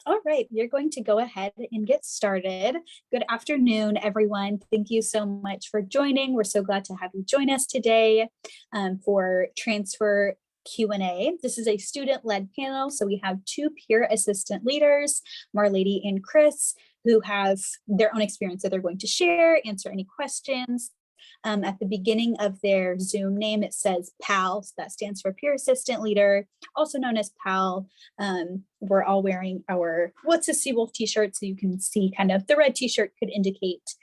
All right, we're going to go ahead and get started. Good afternoon, everyone. Thank you so much for joining. We're so glad to have you join us today for Transfer Q&A. This is a student-led panel, so we have two peer assistant leaders, Marlady and Chris, who have their own experience that they're going to share, answer any questions. At the beginning of their Zoom name, it says PAL, so that stands for Peer Assistant Leader, also known as PAL. We're all wearing our What's a Seawolf t-shirt, so you can see kind of the red t-shirt could indicate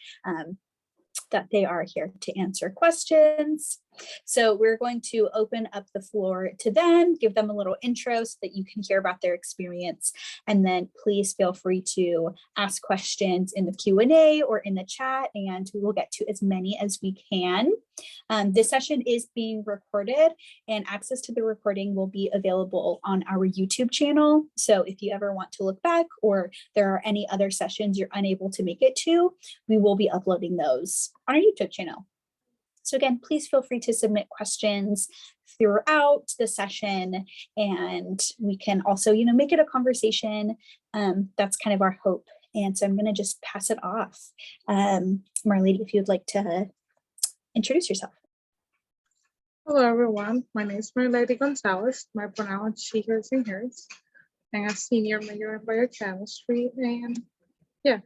that they are here to answer questions. So we're going to open up the floor to them, give them a little intro so that you can hear about their experience. And then please feel free to ask questions in the Q&A or in the chat, and we will get to as many as we can. This session is being recorded, and access to the recording will be available on our YouTube channel. So if you ever want to look back or there are any other sessions you're unable to make it to, we will be uploading those on our YouTube channel. So again, please feel free to submit questions throughout the session, and we can also, make it a conversation. That's kind of our hope. And so I'm going to just pass it off. Marlady, if you'd like to introduce yourself. Hello, everyone. My name is Marlady Gonzalez. My pronouns she, hers, and hers. I'm a senior major in biochemistry, and yeah,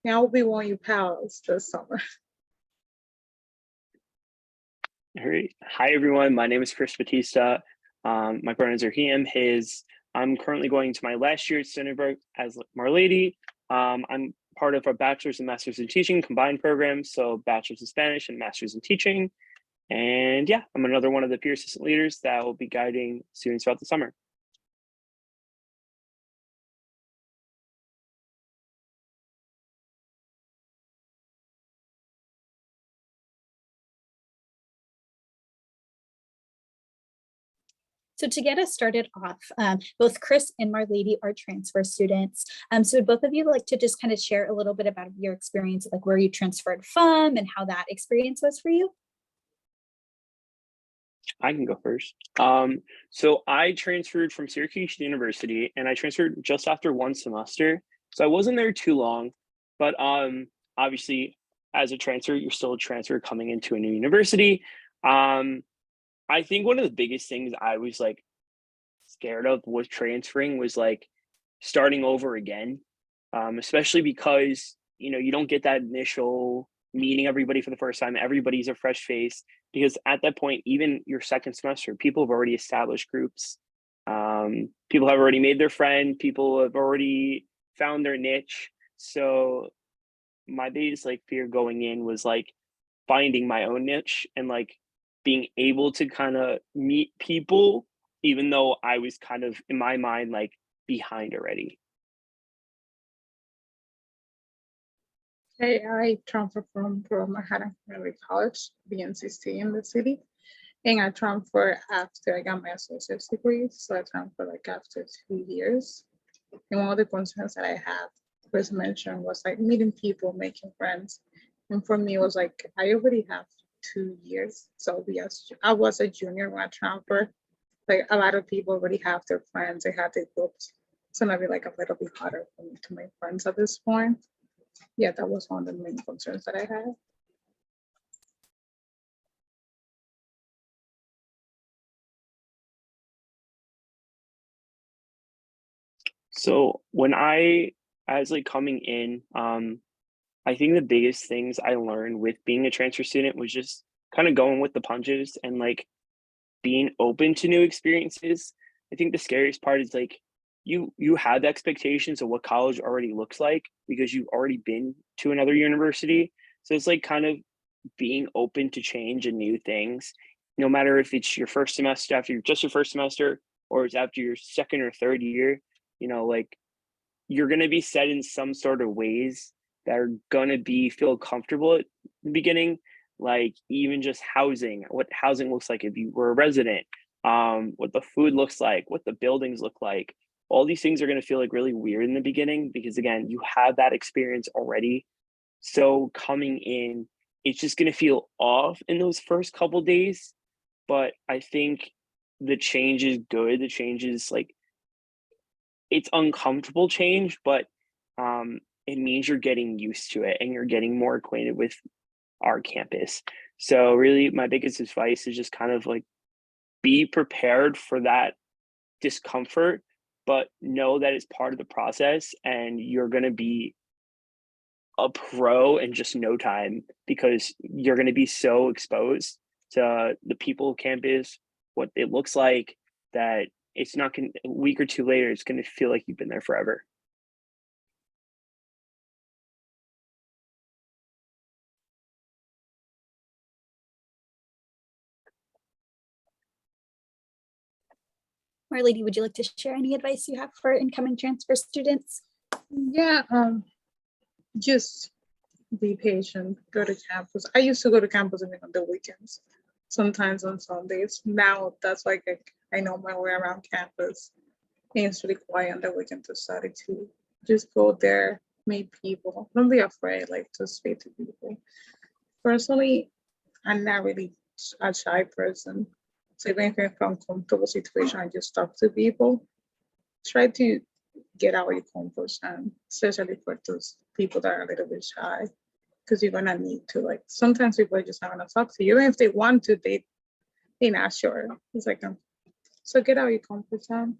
I'll be one of you pals this summer. All right. Hi, everyone. My name is Chris Batista. My pronouns are he, him, his. I'm currently going to my last year at Stony as Marlady. I'm part of a bachelor's and master's in teaching combined program, so bachelor's in Spanish and master's in teaching. And yeah, I'm another one of the peer assistant leaders that will be guiding students throughout the summer. So to get us started off, both Chris and Marlady are transfer students. So would both of you like to just kind of share a little bit about your experience, like where you transferred from and how that experience was for you? I can go first. So I transferred from Syracuse University, and I transferred just after one semester. So I wasn't there too long, but obviously as a transfer, you're still a transfer coming into a new university. I think one of the biggest things I was like scared of with transferring was like starting over again, especially because, you don't get that initial meeting everybody for the first time. Everybody's a fresh face, because at that point, even your second semester, people have already established groups. People have already made their friend. People have already found their niche. So my biggest like fear going in was like finding my own niche and like being able to kind of meet people, even though I was kind of in my mind like behind already. Hey, I transferred from Manhattan Community College, BNCC in the city. And I transferred after I got my associate's degree. So I transferred like after 2 years. And one of the concerns that I had, Chris mentioned, was like meeting people, making friends. And for me, it was like, I already have 2 years. So yes, I was a junior when I transferred. Like a lot of people already have their friends, they have their groups. So maybe like a little bit harder for me to make friends at this point. Yeah, that was one of the main concerns that I had. So when I as like coming in, I think the biggest things I learned with being a transfer student was just kind of going with the punches and like being open to new experiences. I think the scariest part is like you have expectations of what college already looks like because you've already been to another university. So it's like kind of being open to change and new things, no matter if it's your first semester after just your first semester or it's after your second or third year, like you're going to be set in some sort of ways that are going to be feel comfortable at the beginning, like even just housing, what housing looks like if you were a resident, what the food looks like, what the buildings look like. All these things are going to feel like really weird in the beginning because again, you have that experience already. So coming in, it's just going to feel off in those first couple days. But I think the change is good. The change is like it's uncomfortable change, but it means you're getting used to it and you're getting more acquainted with our campus. So really my biggest advice is just kind of like be prepared for that discomfort, but know that it's part of the process and you're going to be a pro in just no time because you're going to be so exposed to the people of campus, what it looks like, that it's not going a week or two later, it's going to feel like you've been there forever. Marlady, would you like to share any advice you have for incoming transfer students? Yeah, just be patient, go to campus. I used to go to campus even on the weekends, sometimes on Sundays. Now that's like I know my way around campus. And it's really quiet on the weekend to study too. Just go there, meet people. Don't be afraid, like to speak to people. Personally, I'm not really a shy person. So even if I'm in a comfortable situation, I just talk to people. Try to get out of your comfort zone, especially for those people that are a little bit shy, because you're gonna need to. Like sometimes people are just not gonna talk to you, even if they want to. They're not sure. It's like so get out of your comfort zone,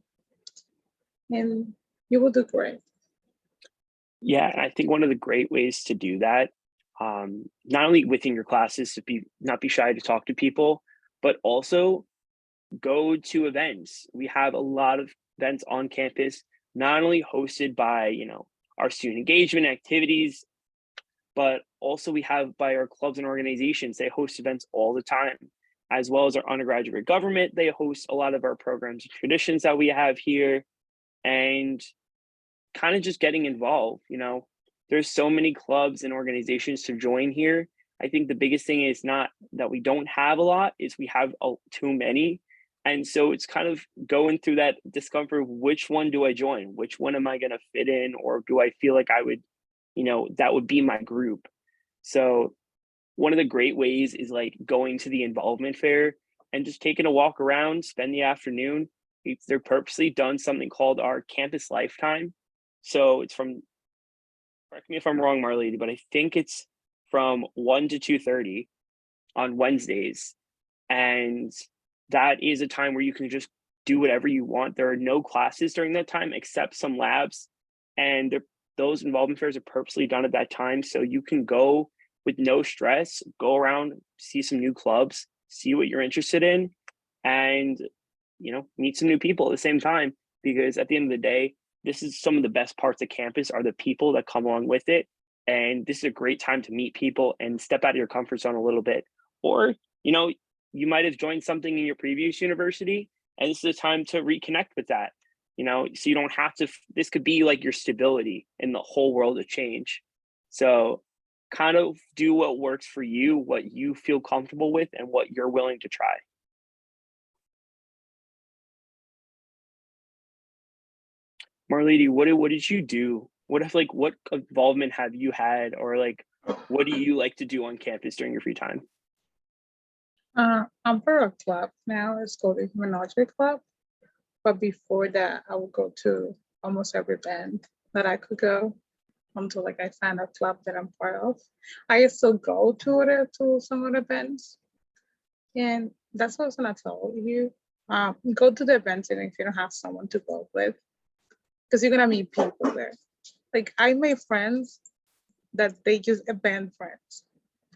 and you will do great. Yeah, I think one of the great ways to do that, not only within your classes to not be shy to talk to people, but also go to events. We have a lot of events on campus, not only hosted by, our student engagement activities, but also we have by our clubs and organizations. They host events all the time, as well as our undergraduate government. They host a lot of our programs and traditions that we have here, and kind of just getting involved. There's so many clubs and organizations to join here. I think the biggest thing is not that we don't have a lot, is we have too many. And so it's kind of going through that discomfort. Which one do I join? Which one am I going to fit in? Or do I feel like I would, that would be my group? So one of the great ways is like going to the involvement fair and just taking a walk around, spend the afternoon. They're purposely done something called our campus lifetime. So it's from, correct me if I'm wrong, Marlady, but I think it's from 1 to 2:30 on Wednesdays. And that is a time where you can just do whatever you want. There are no classes during that time except some labs. And those involvement fairs are purposely done at that time. So you can go with no stress, go around, see some new clubs, see what you're interested in, and meet some new people at the same time. Because at the end of the day, this is some of the best parts of campus are the people that come along with it. And this is a great time to meet people and step out of your comfort zone a little bit. Or, you might have joined something in your previous university, and this is a time to reconnect with that, so you don't have to, this could be like your stability in the whole world of change. So kind of do what works for you, what you feel comfortable with, and what you're willing to try. Marlady, what did you do? What involvement have you had, or like, what do you like to do on campus during your free time? I'm part of a club now. It's called the Humanology Club. But before that, I would go to almost every band that I could go until like I find a club that I'm part of. I still go to some other events, and that's what I was gonna tell you. Go to the events even if you don't have someone to go with, because you're gonna meet people there. Like I made friends that they just event friends.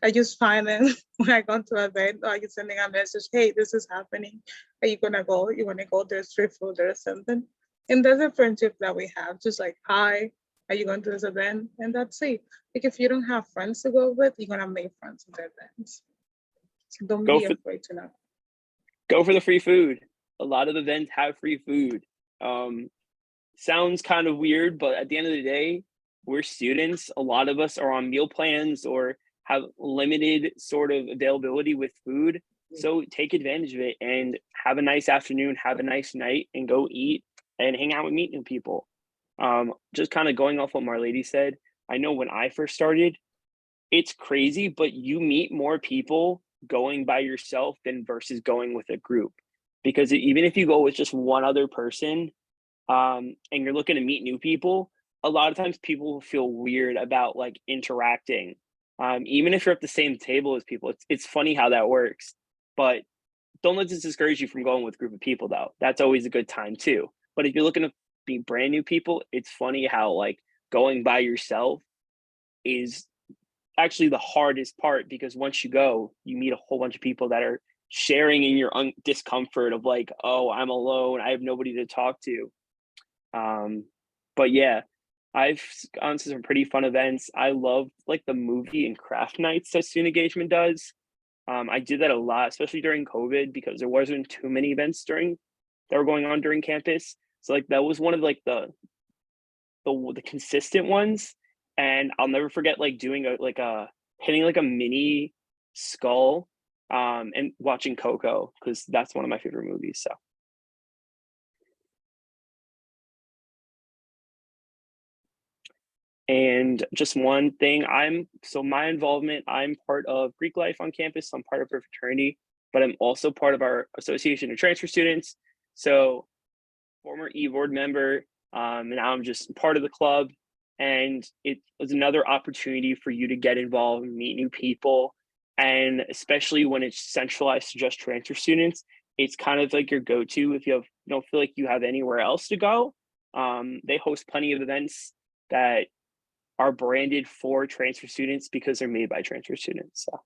I just find them when I go to an event, or I just sending a message, hey, this is happening. Are you gonna go? You wanna go? There's street food or something. And there's a friendship that we have, just like, hi, are you going to this event? And that's it. Like if you don't have friends to go with, you're gonna make friends at the events. So don't be afraid to know. Go for the free food. A lot of events have free food. Sounds kind of weird, but at the end of the day, we're students. A lot of us are on meal plans or have limited sort of availability with food. So take advantage of it and have a nice afternoon, have a nice night, and go eat and hang out and meet new people. Just kind of going off what Marlady said, I know when I first started, it's crazy, but you meet more people going by yourself than versus going with a group. Because even if you go with just one other person, and you're looking to meet new people, a lot of times people feel weird about like interacting. Even if you're at the same table as people, it's funny how that works. But don't let this discourage you from going with a group of people though. That's always a good time too. But if you're looking to meet brand new people, it's funny how like going by yourself is actually the hardest part, because once you go, you meet a whole bunch of people that are sharing in your discomfort of like, oh, I'm alone, I have nobody to talk to. But yeah, I've gone to some pretty fun events. I love like the movie and craft nights that student engagement does. I did that a lot, especially during COVID, because there wasn't too many events that were going on during campus. So like that was one of like the consistent ones. And I'll never forget like doing a hitting like a mini skull and watching Coco, because that's one of my favorite movies. So and just one thing, my involvement, I'm part of Greek life on campus, so I'm part of a fraternity, but I'm also part of our association of transfer students. So former e-board member, and now I'm just part of the club. And it was another opportunity for you to get involved and meet new people. And especially when it's centralized to just transfer students, it's kind of like your go-to if you don't feel like you have anywhere else to go. They host plenty of events that are branded for transfer students because they're made by transfer students. So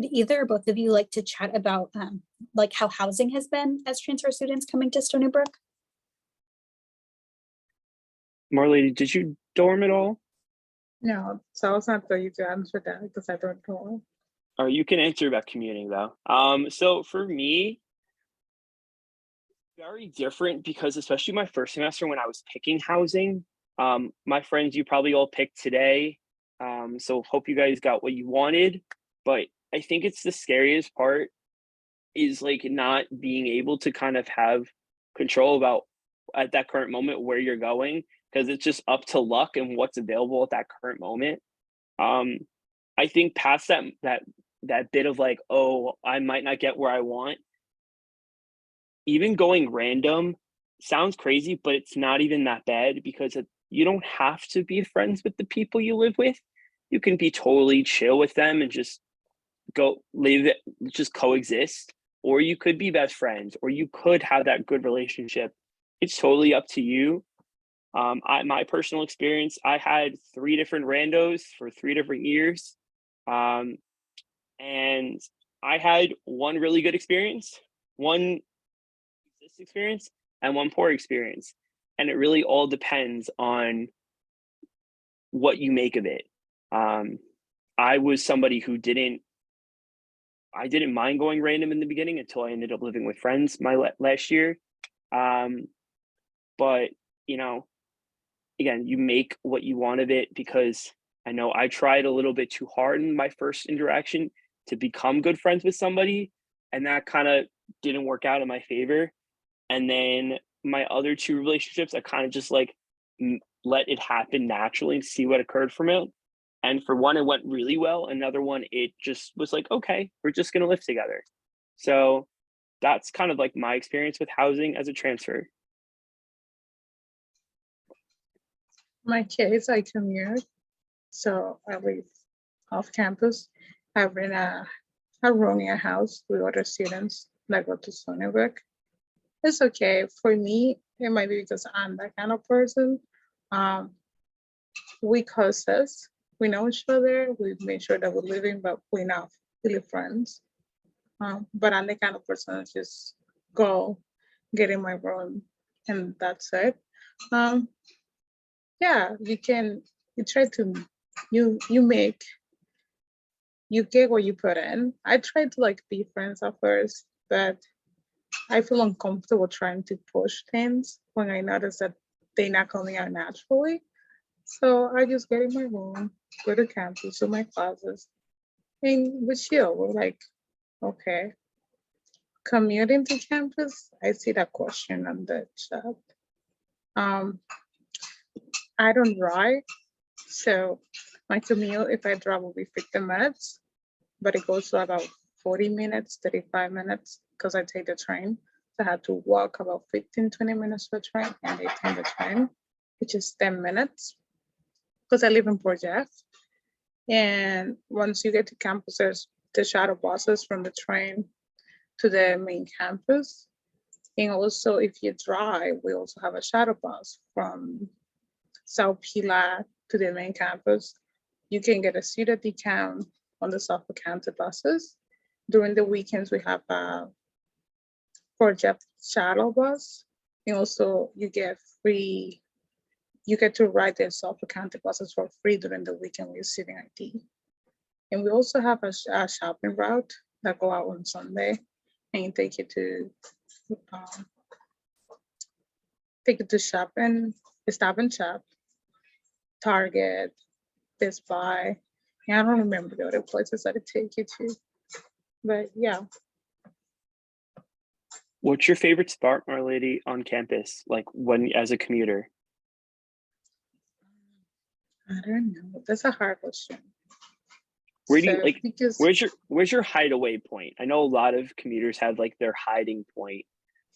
Would either or both of you like to chat about like how housing has been as transfer students coming to Stony Brook? Marley, did you dorm at all? No, so I was not ready to answer that because I don't know. Or you can answer about commuting though. So for me, very different, because especially my first semester when I was picking housing, my friends, you probably all picked today. So hope you guys got what you wanted. But I think it's the scariest part is like not being able to kind of have control about at that current moment where you're going, because it's just up to luck and what's available at that current moment. Um, I think past that bit of like, oh, I might not get where I want, even going random sounds crazy, but it's not even that bad, because you don't have to be friends with the people you live with. You can be totally chill with them and just go live it, just coexist, or you could be best friends, or you could have that good relationship. It's totally up to you. My personal experience, I had 3 different randos for 3 different years. And I had one really good experience, one experience, and one poor experience. And it really all depends on what you make of it. I was somebody who I didn't mind going random in the beginning until I ended up living with friends last year. But you know, again, you make what you want of it, because I know I tried a little bit too hard in my first interaction to become good friends with somebody, and that kind of didn't work out in my favor. And then my other 2 relationships, I kind of just like let it happen naturally and see what occurred from it. And for one, it went really well. Another one, it just was like, okay, we're just going to live together. So that's kind of like my experience with housing as a transfer. My case, I commute, so I live off campus. I rent a room in a house with other students that go to Stony Brook. It's okay. For me, it might be because I'm that kind of person. We closest, we know each other, we make sure that we're living, but we're not really friends. But I'm the kind of person that just go, get in my room, and that's it. Yeah, you try to, you get what you put in. I try to like be friends at first, but I feel uncomfortable trying to push things when I notice that they're not coming out naturally. So I just get in my room, go to campus, do my classes, and we chill. We're like, okay. Commuting to campus, I see that question on the chat. Um, I don't drive, So my commute, if I drive, will be 50 minutes, but it goes to about 40 minutes, 35 minutes, because I take the train. So I had to walk about 15, 20 minutes for the train, and they take the train, which is 10 minutes, because I live in Port Jeff. And once you get to campus, there's the shuttle buses from the train to the main campus. And also, if you drive, we also have a shuttle bus from South Pila to the main campus. You can get a seated discount on the Suffolk County buses. During the weekends, we have a project shuttle bus. And also, you get to ride the Suffolk County buses for free during the weekend with your student ID. And we also have a shopping route that go out on Sunday and take you to shopping, Stop and Shop, Target, Best Buy. And I don't remember the other places that it take you to, but yeah. What's your favorite spot, My Lady, on campus? Like when as a commuter? I don't know. That's a hard question. Where do you So, like? because Where's your hideaway point? I know a lot of commuters have like their hiding point,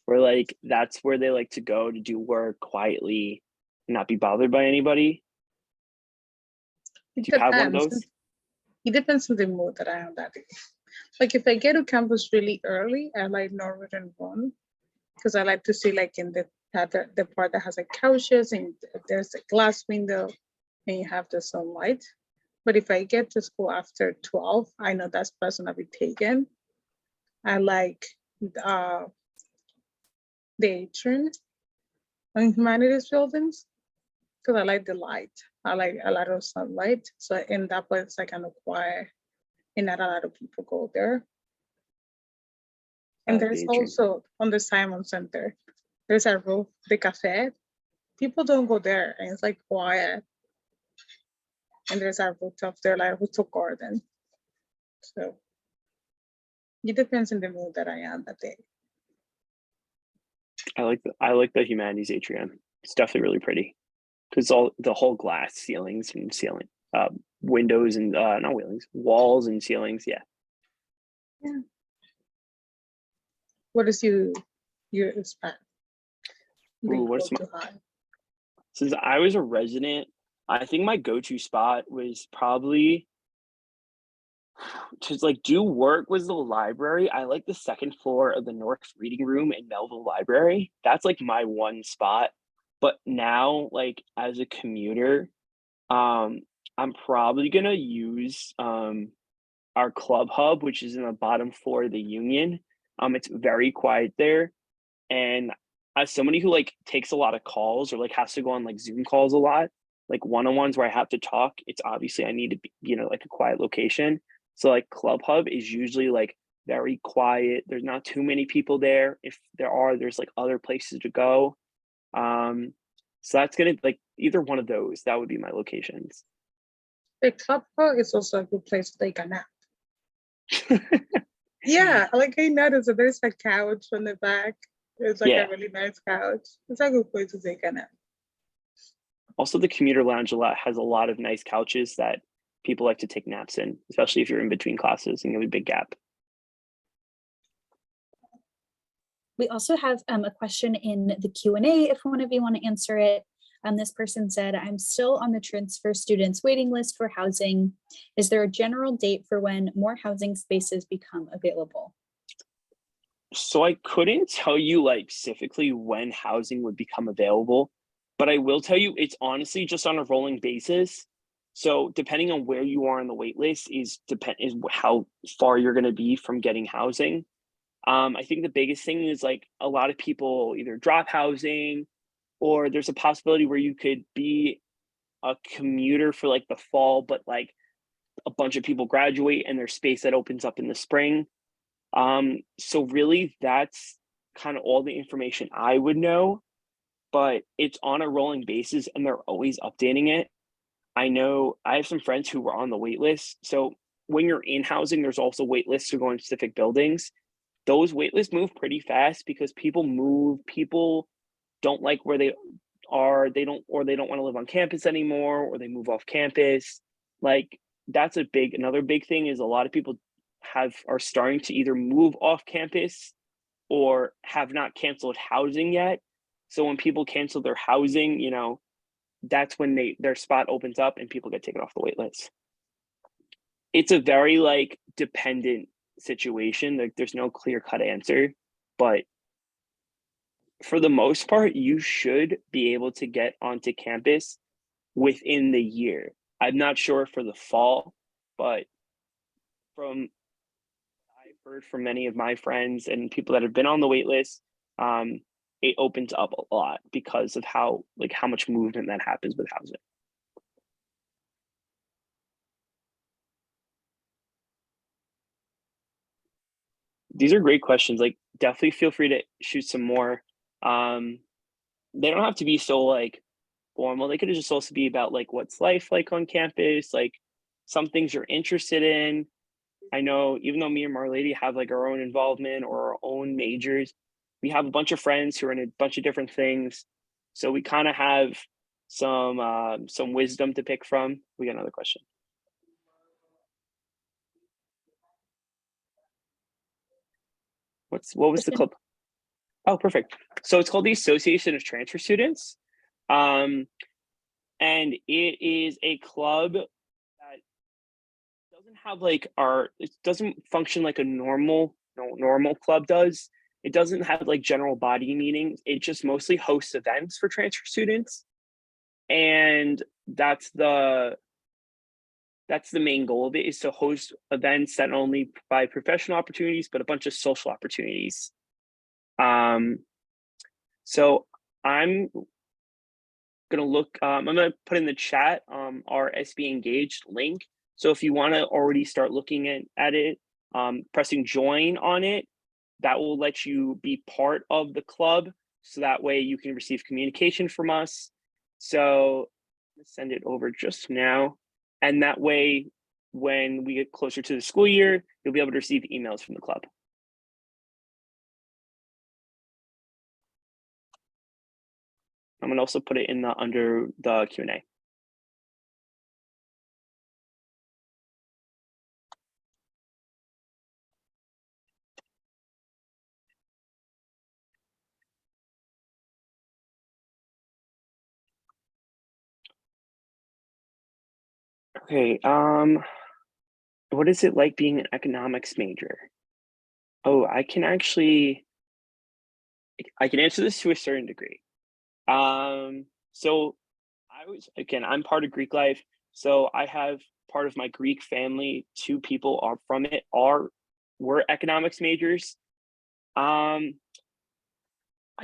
where like that's where they like to go to do work quietly, not be bothered by anybody. it Do you have one of depends. those? It depends on the mood that I am that day. Like if I get to campus really early, I like Northern One because I like to see like in the part that has like couches and there's a glass window and you have the sunlight. But if I get to school after 12, I know that's person I'll be taken. I like the atrium on humanities buildings because I like the light. I like a lot of sunlight. So in that place, I kind of quiet and not a lot of people go there. And Like there's the atrium. also on the Simon Center, there's a roof, the cafe. People don't go there and it's like quiet. And there's a rooftop there, like rooftop garden. So it depends on the mood that I am that day. I like the humanities atrium. It's definitely really pretty because all the whole glass ceilings and windows and not ceilings, walls and ceilings. Yeah. Yeah. What is your spot? What's since I was a resident, I think my go-to spot was probably to like do work was the library. I like the second floor of the North Reading Room in Melville Library. That's like my one spot. But now, like as a commuter, I'm probably gonna use our club hub, which is in the bottom floor of the Union. It's very quiet there, and as somebody who like takes a lot of calls or like has to go on like Zoom calls a lot, like one-on-ones where I have to talk, it's obviously I need to be, like a quiet location. So like Club Hub is usually like very quiet. There's not too many people there. If there are, there's like other places to go. So that's gonna like either one of those, that would be my locations. The club is also a good place to take a nap. Yeah, like I noticed that there's a couch on the back. It's like a really nice couch. It's a good place to take a nap. Also, the commuter lounge has a lot of nice couches that people like to take naps in, especially if you're in between classes and you have a big gap. We also have a question in the Q&A if one of you want to answer it. This person said, I'm still on the transfer students waiting list for housing. Is there a general date for when more housing spaces become available? So I couldn't tell you like specifically when housing would become available, but I will tell you it's honestly just on a rolling basis. So depending on where you are on the wait list is how far you're going to be from getting housing. I think the biggest thing is like a lot of people either drop housing or there's a possibility where you could be a commuter for like the fall, but like a bunch of people graduate and there's space that opens up in the spring. So really that's kind of all the information I would know, but it's on a rolling basis and they're always updating it. I know I have some friends who were on the wait list. So when you're in housing, there's also wait lists to go in specific buildings. Those wait lists move pretty fast because people move, people don't like where they they don't want to live on campus anymore, or they move off campus. Like that's another big thing is a lot of people are starting to either move off campus or have not canceled housing yet. So when people cancel their housing, that's when their spot opens up and people get taken off the wait list. It's a very like dependent situation. Like there's no clear-cut answer, but for the most part, you should be able to get onto campus within the year. I'm not sure for the fall, but I've heard from many of my friends and people that have been on the wait list, it opens up a lot because of how much movement that happens with housing. These are great questions. Like definitely feel free to shoot some more. They don't have to be so like formal. They could just also be about like what's life like on campus, like some things you're interested in. I know even though me and Marlady have like our own involvement or our own majors, we have a bunch of friends who are in a bunch of different things. So we kind of have some wisdom to pick from. We got another question. What was the club? Oh, perfect. So it's called the Association of Transfer Students. And it is a club that doesn't have it doesn't function like a normal club does. It doesn't have like general body meetings. It just mostly hosts events for transfer students. And that's the main goal of it, is to host events that not only provide professional opportunities, but a bunch of social opportunities. So I'm gonna put in the chat our SB Engaged link. So if you want to already start looking at it, pressing join on it, that will let you be part of the club. So that way you can receive communication from us. So let's send it over just now. And that way, when we get closer to the school year, you'll be able to receive emails from the club. I'm gonna also put it in under the Q&A. Okay, what is it like being an economics major? Oh, I can answer this to a certain degree. So I'm part of Greek life. So I have part of my Greek family, 2 people are from it, were economics majors. I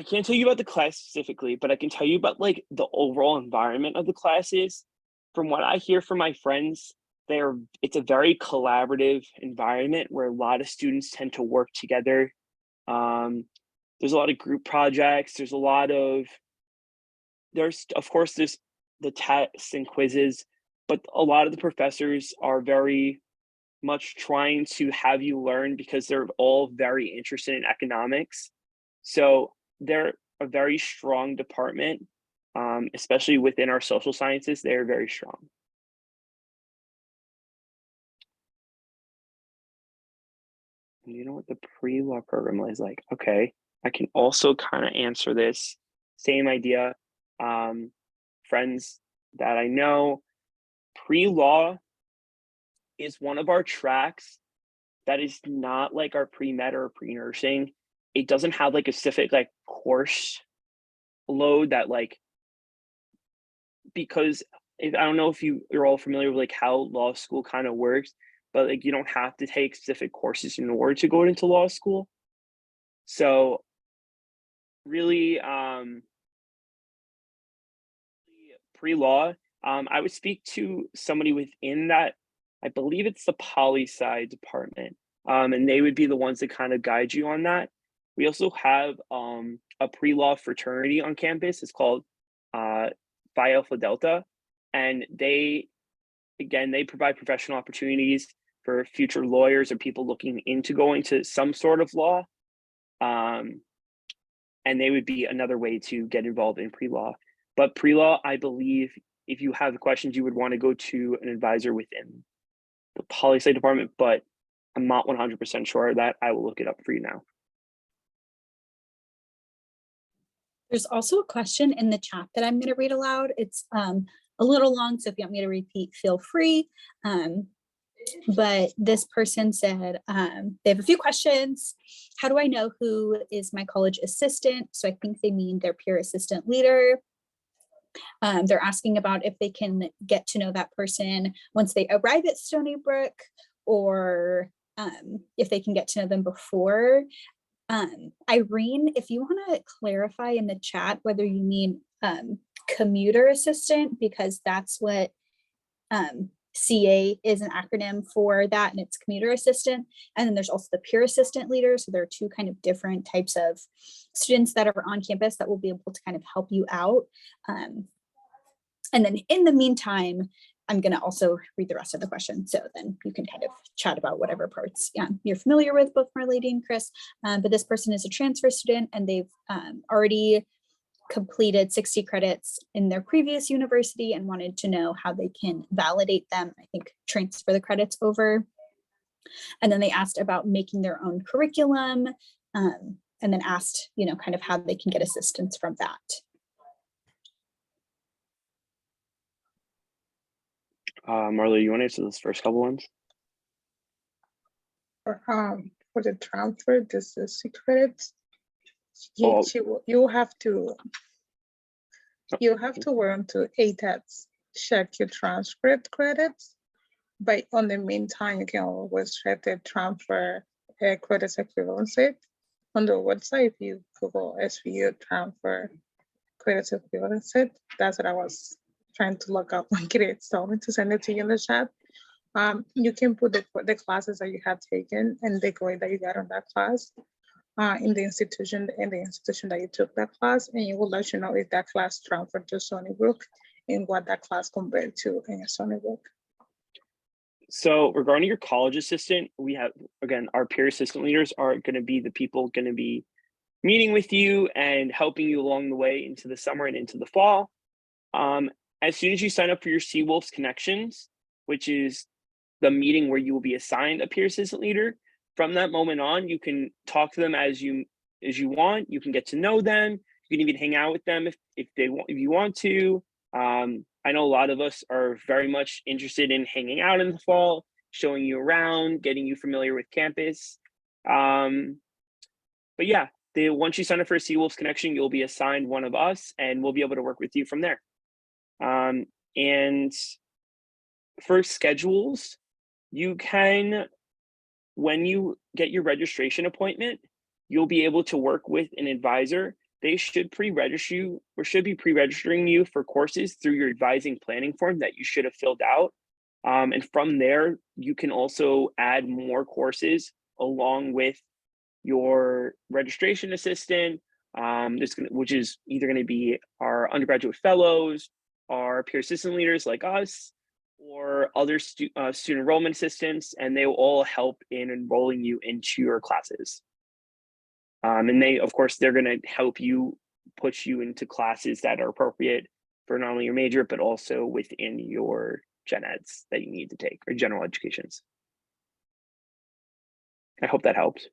can't tell you about the class specifically, but I can tell you about like the overall environment of the classes. From what I hear from my friends, it's a very collaborative environment where a lot of students tend to work together. There's a lot of group projects. There's of course there's the tests and quizzes, but a lot of the professors are very much trying to have you learn because they're all very interested in economics. So they're a very strong department, especially within our social sciences. They're very strong. And you know what the pre-law program is like? Okay, I can also kind of answer this. Same idea. Friends that I know, pre-law is one of our tracks that is not like our pre-med or pre-nursing. It doesn't have like a specific like course load that because I don't know if you're all familiar with like how law school kind of works, but like you don't have to take specific courses in order to go into law school. So really, pre-law, I would speak to somebody within that. I believe it's the poli-sci department, and they would be the ones that kind of guide you on that. We also have a pre-law fraternity on campus. It's called Phi Alpha Delta, and they provide professional opportunities for future lawyers or people looking into going to some sort of law. And they would be another way to get involved in pre-law. But pre-law, I believe if you have questions, you would want to go to an advisor within the poli-sci department, but I'm not 100% sure of that. I will look it up for you now. There's also a question in the chat that I'm going to read aloud. It's a little long, so if you want me to repeat, feel free. But this person said they have a few questions. How do I know who is my college assistant? So I think they mean their peer assistant leader. They're asking about if they can get to know that person once they arrive at Stony Brook, or if they can get to know them before. Irene, if you want to clarify in the chat whether you mean commuter assistant, because that's what CA is an acronym for that, and it's commuter assistant. And then there's also the peer assistant leader. So there are two kind of different types of students that are on campus that will be able to kind of help you out. And then in the meantime, I'm going to also read the rest of the question, so then you can kind of chat about whatever parts you're familiar with, both Marlady and Chris. But this person is a transfer student, and they've already completed 60 credits in their previous university and wanted to know how they can validate them, I think transfer the credits over. And then they asked about making their own curriculum, and then asked, kind of how they can get assistance from that. Marla, you want to answer those first couple ones? For the transfer, this is 60 credits. You have to learn to ATETs check your transcript credits, but on the meantime, you can always check the transfer credits equivalency on the website. If you Google SVU transfer credits equivalency, that's what I was trying to look up when Kate told me to send it to you in the chat. You can put the classes that you have taken and the grade that you got on that class in the institution that you took that class, and it will let you know if that class transferred to Stony Brook and what that class compared to in Stony Brook. So regarding your college assistant, we have, again, our peer assistant leaders are going to be the people going to be meeting with you and helping you along the way into the summer and into the fall. As soon as you sign up for your Seawolves Connections, which is the meeting where you will be assigned a peer assistant leader, from that moment on, you can talk to them as you want. You can get to know them. You can even hang out with them if you want to. I know a lot of us are very much interested in hanging out in the fall, showing you around, getting you familiar with campus. But yeah, once you sign up for a Seawolves Connection, you'll be assigned one of us, and we'll be able to work with you from there. And for schedules, you can, when you get your registration appointment, you'll be able to work with an advisor. They should pre-register you, or should be pre-registering you for courses through your advising planning form that you should have filled out. And from there, you can also add more courses along with your registration assistant, which is either going to be our undergraduate fellows, our peer assistant leaders like us, or other student enrollment assistants, and they will all help in enrolling you into your classes. And of course, they're going to help you, put you into classes that are appropriate for not only your major, but also within your gen eds that you need to take, or general educations. I hope that helps.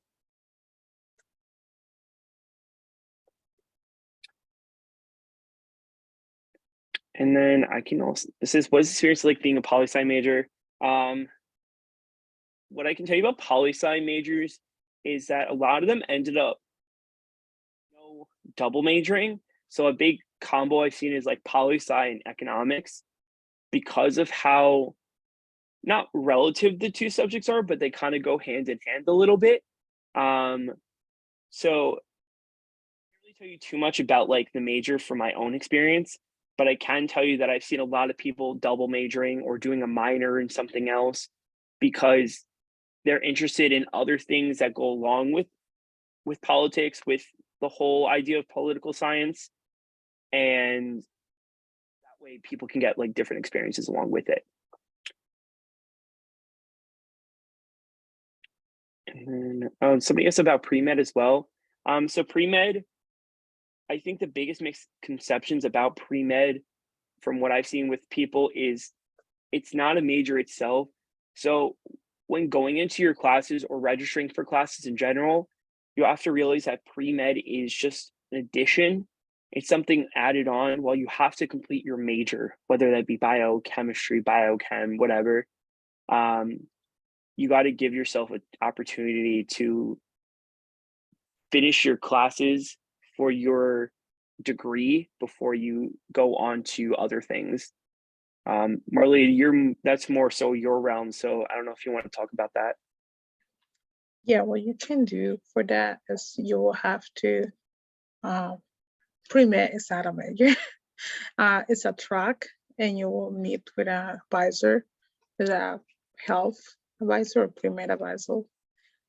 And then I can also, this is, what is the experience like being a poli-sci major? What I can tell you about poli-sci majors is that a lot of them ended up double majoring. So a big combo I've seen is like poli-sci and economics, because of how not relative the two subjects are, but they kind of go hand in hand a little bit. So I can't really tell you too much about like the major from my own experience, but I can tell you that I've seen a lot of people double majoring or doing a minor in something else because they're interested in other things that go along with politics, with the whole idea of political science, and that way people can get like different experiences along with it. And then somebody asked about pre-med as well. So pre-med, I think the biggest misconceptions about pre-med from what I've seen with people is it's not a major itself. So when going into your classes or registering for classes in general, you have to realize that pre-med is just an addition. It's something added on while you have to complete your major, whether that be biochemistry, biochem, whatever. You got to give yourself an opportunity to finish your classes for your degree before you go on to other things. Marley, that's more so your realm. So I don't know if you want to talk about that. Yeah, what you can do for that is you will have to, pre-med is not a major. It's a track, and you will meet with an advisor, with a health advisor or pre-med advisor.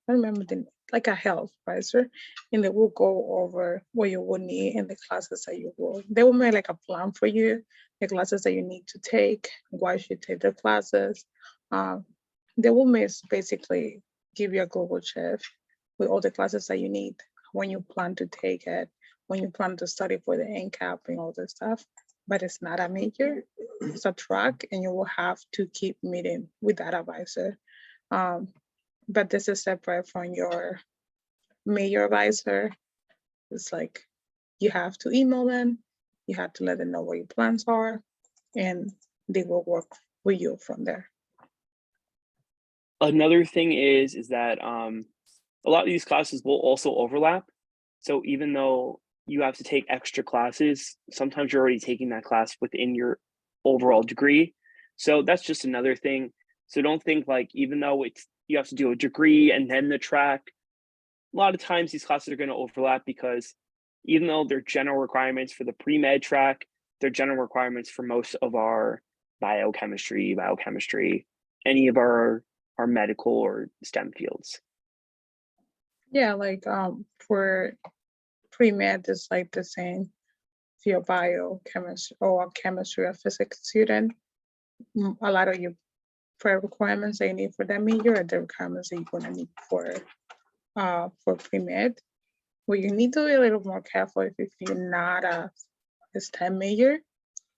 I remember like a health advisor, and they will go over what you will need in the classes that you will. They will make like a plan for you, the classes that you need to take, why you should take the classes. They will basically give you a Google Sheet with all the classes that you need, when you plan to take it, when you plan to study for the NCAP and all this stuff. But it's not a major, it's a track, and you will have to keep meeting with that advisor. But this is separate from your major advisor. It's like you have to email them, you have to let them know what your plans are, and they will work with you from there. Another thing is that a lot of these classes will also overlap. So even though you have to take extra classes, sometimes you're already taking that class within your overall degree. So that's just another thing. So don't think like, even though you have to do a degree and then the track, a lot of times these classes are going to overlap, because even though they're general requirements for the pre-med track, they're general requirements for most of our biochemistry, any of our medical or STEM fields. Yeah, like for pre-med, it's like the same. If you're biochemistry or a chemistry or physics student, a lot of your requirements that you need for that major are the requirements that you're gonna need for pre-med. What you need to be a little more careful if you're not a STEM major,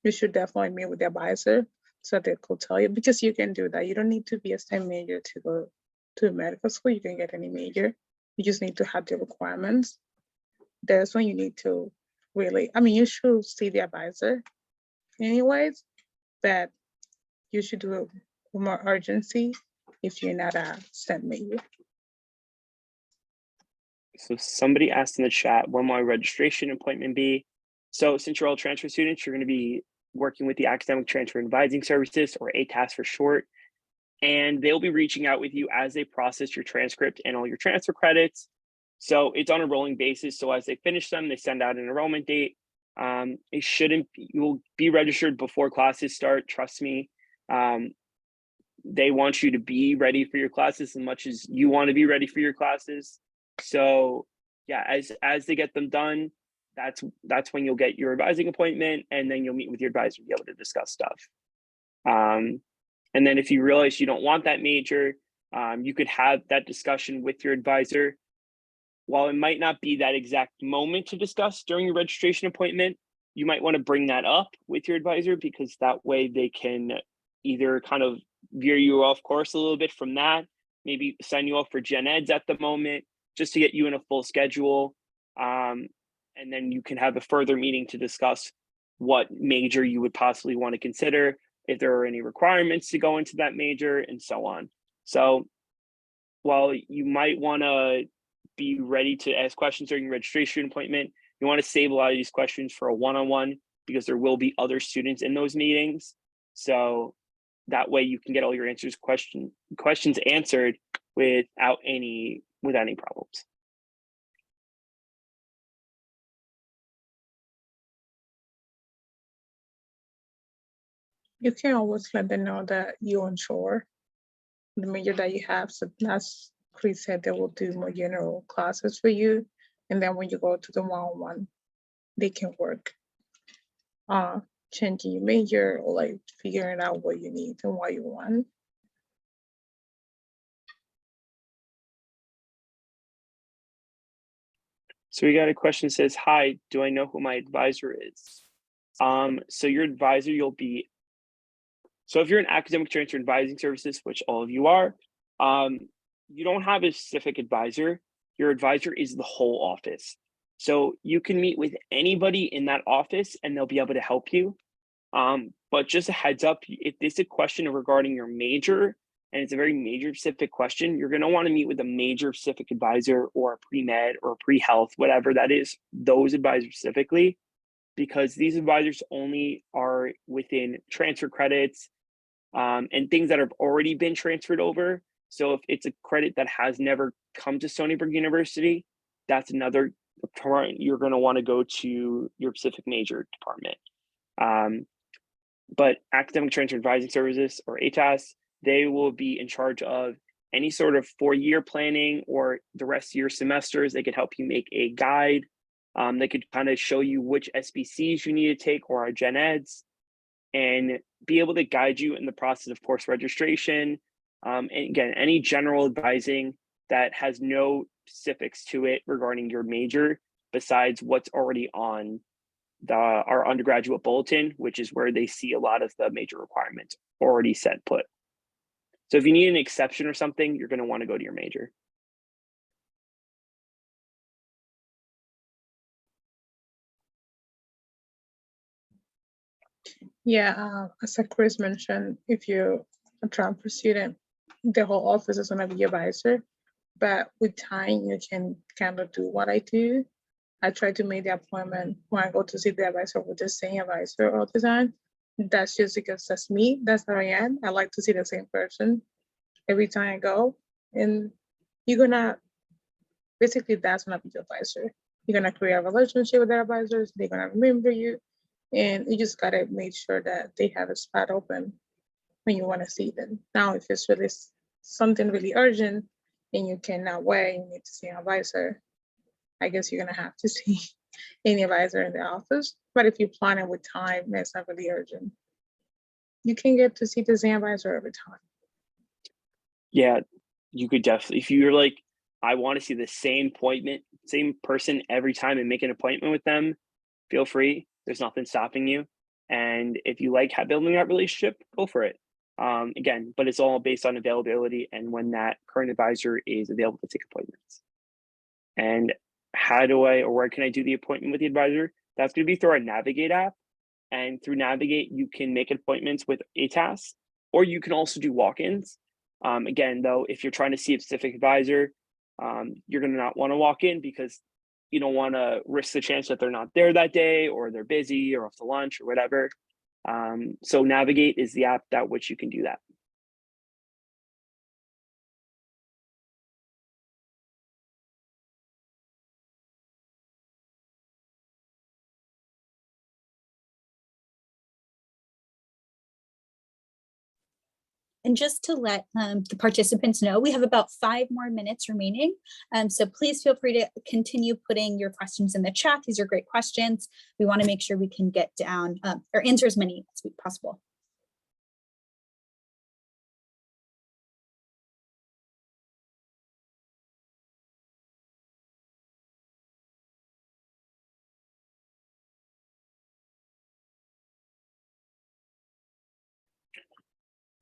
you should definitely meet with the advisor so they could tell you, because you can do that. You don't need to be a STEM major to go to medical school. You can get any major. You just need to have the requirements. That's when you need to really, you should see the advisor anyways, but you should do it with more urgency if you're not a STEM major. So somebody asked in the chat, when will my registration appointment be? So since you're all transfer students, you're going to be working with the Academic Transfer Advising Services, or ATAS for short, and they'll be reaching out with you as they process your transcript and all your transfer credits. So it's on a rolling basis. So as they finish them, they send out an enrollment date. You'll be registered before classes start. Trust me. They want you to be ready for your classes as much as you want to be ready for your classes. So yeah, as they get them done, that's when you'll get your advising appointment, and then you'll meet with your advisor to be able to discuss stuff. And then if you realize you don't want that major, you could have that discussion with your advisor. While it might not be that exact moment to discuss during your registration appointment, you might want to bring that up with your advisor, because that way they can either kind of veer you off course a little bit from that, maybe sign you up for gen eds at the moment, just to get you in a full schedule. And then you can have a further meeting to discuss what major you would possibly want to consider, if there are any requirements to go into that major, and so on. So while you might want to be ready to ask questions during your registration appointment, you want to save a lot of these questions for a one-on-one, because there will be other students in those meetings. So that way you can get all your questions answered without any problems. You can always let them know that you're unsure the major that you have. So as Chris said, they will do more general classes for you. And then when you go to the one-on-one, they can work changing your major, or like figuring out what you need and what you want. So we got a question that says, hi, do I know who my advisor is? So your advisor, so if you're in academic transfer advising services, which all of you are, you don't have a specific advisor. Your advisor is the whole office. So you can meet with anybody in that office and they'll be able to help you. But just a heads up, if this is a question regarding your major, and it's a very major specific question, you're going to want to meet with a major specific advisor or a pre-med or pre-health, whatever that is, those advisors specifically, because these advisors only are within transfer credits and things that have already been transferred over. So if it's a credit that has never come to Stony Brook University, that's another department you're going to want to go to your specific major department. But academic transfer advising services, or ATAS, they will be in charge of any sort of 4-year planning or the rest of your semesters. They could help you make a guide. They could kind of show you which SBCs you need to take or are gen eds, and be able to guide you in the process of course registration. And again, any general advising that has no specifics to it regarding your major besides what's already on our undergraduate bulletin, which is where they see a lot of the major requirements already set put. So if you need an exception or something, you're going to want to go to your major. Yeah, as Chris mentioned, if you're a transfer student, the whole office is gonna be your advisor. But with time, you can kind of do what I do. I try to make the appointment when I go to see the advisor with the same advisor all the time. That's just because that's me. That's how I am. I like to see the same person every time I go. And you're gonna, basically that's gonna be your advisor. You're gonna create a relationship with their advisors. They're gonna remember you. And you just gotta make sure that they have a spot open when you wanna see them. Now, if it's really something really urgent and you cannot wait, you need to see an advisor, I guess you're gonna have to see any advisor in the office. But if you plan it with time, it's not really urgent. You can get to see the same advisor every time. Yeah, you could definitely, if you're like, I want to see the same person every time and make an appointment with them, feel free. There's nothing stopping you. And if you like building that relationship, go for it. Again, but it's all based on availability and when that current advisor is available to take appointments. And where can I do the appointment with the advisor? That's going to be through our Navigate app. And through Navigate, you can make appointments with ATAS, or you can also do walk-ins. Again, though, if you're trying to see a specific advisor, you're going to not want to walk in because you don't want to risk the chance that they're not there that day, or they're busy or off to lunch or whatever. So Navigate is the app that which you can do that. And just to let the participants know, we have about 5 more minutes remaining. So please feel free to continue putting your questions in the chat. These are great questions. We want to make sure we can get down or answer as many as possible.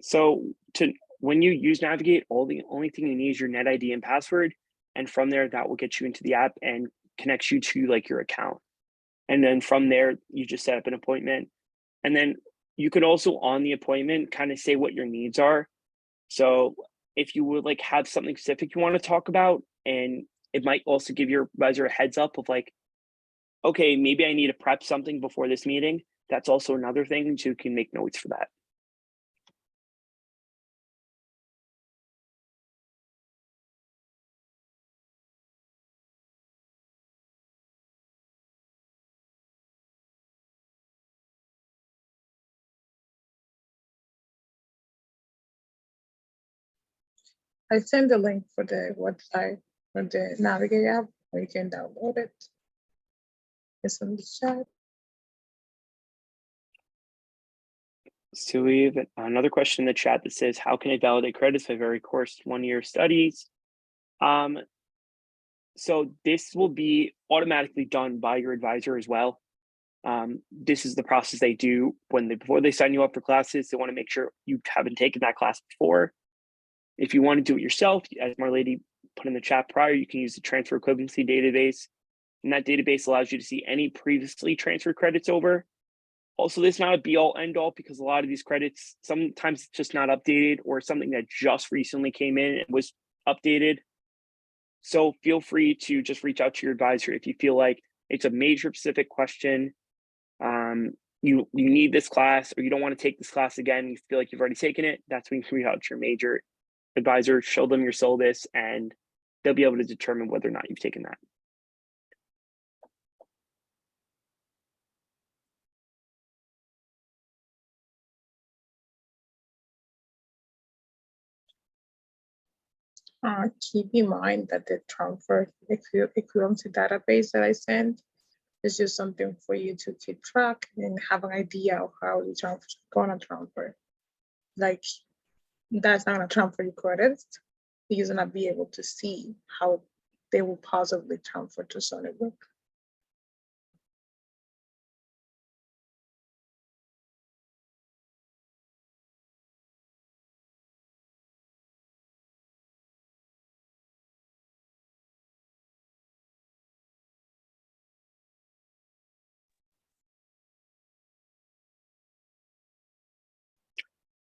So when you use Navigate, the only thing you need is your net ID and password. And from there, that will get you into the app and connects you to like your account. And then from there, you just set up an appointment. And then you could also on the appointment kind of say what your needs are. So if you would like have something specific you want to talk about, and it might also give your advisor a heads up of like, okay, maybe I need to prep something before this meeting. That's also another thing, so you can make notes for that. I send the link for the website for the Navigate app, where you can download it. It's in the chat. So we have another question in the chat that says, how can I validate credits for every course 1 year studies? So this will be automatically done by your advisor as well. This is the process they do before they sign you up for classes. They want to make sure you haven't taken that class before. If you want to do it yourself, as Marlady put in the chat prior, you can use the transfer equivalency database. And that database allows you to see any previously transferred credits over. Also, this is not a be all end all, because a lot of these credits, sometimes it's just not updated, or something that just recently came in and was updated. So feel free to just reach out to your advisor if you feel like it's a major specific question. You need this class, or you don't want to take this class again, you feel like you've already taken it. That's when you can reach out to your major advisor, show them your syllabus, and they'll be able to determine whether or not you've taken that. Keep in mind that the transfer equivalency database that I sent is just something for you to keep track and have an idea of how the transfer is going to transfer. Like, that's not going to transfer your credits. You're going to be able to see how they will possibly transfer to Sunnybrook.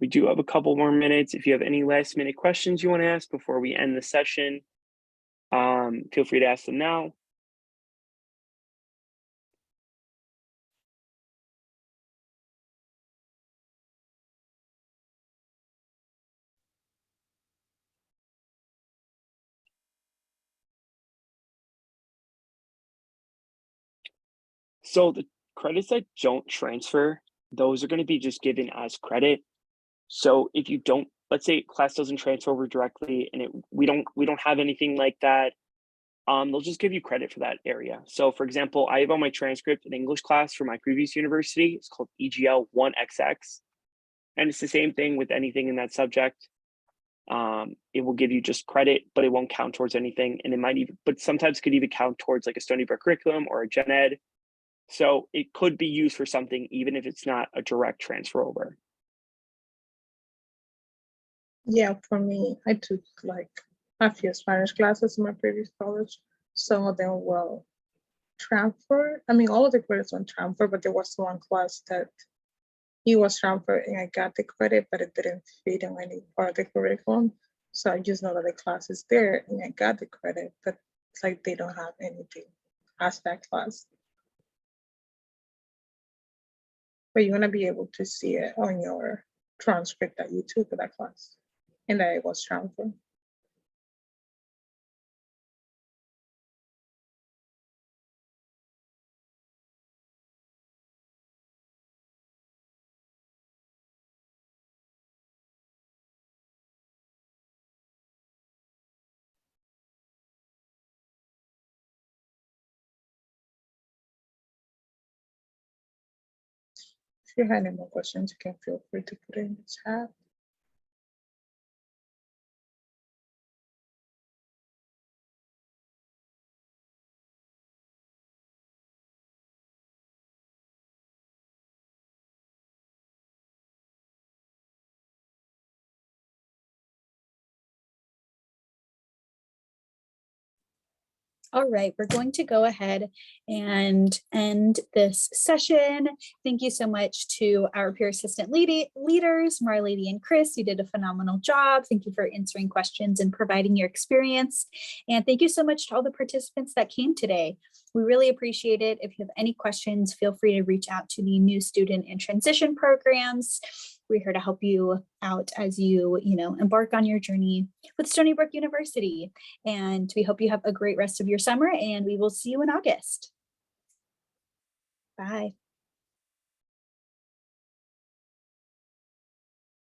We do have a couple more minutes. If you have any last minute questions you want to ask before we end the session, feel free to ask them now. So the credits that don't transfer, those are going to be just given as credit. So if you don't, let's say class doesn't transfer over directly, and we don't have anything like that, they'll just give you credit for that area. So for example, I have on my transcript an English class for my previous university. It's called EGL 1XX. And it's the same thing with anything in that subject. It will give you just credit, but it won't count towards anything. And it might even, but sometimes could even count towards like a Stony Brook curriculum or a gen ed. So it could be used for something, even if it's not a direct transfer over. Yeah, for me, I took like a few Spanish classes in my previous college. Some of them will transfer. I mean, all of the credits won't transfer, but there was one class that he was transferred and I got the credit, but it didn't fit in any part of the curriculum. So I just know that the class is there and I got the credit, but it's like they don't have anything as that class. But you're gonna be able to see it on your transcript that you took of that class and that it was transferred. If you have any more questions, you can feel free to put it in the chat. All right, we're going to go ahead and end this session. Thank you so much to our peer assistant leaders, Marlady and Chris. You did a phenomenal job. Thank you for answering questions and providing your experience. And thank you so much to all the participants that came today. We really appreciate it. If you have any questions, feel free to reach out to the new student and transition programs. We're here to help you out as you embark on your journey with Stony Brook University. And we hope you have a great rest of your summer, and we will see you in August. Bye.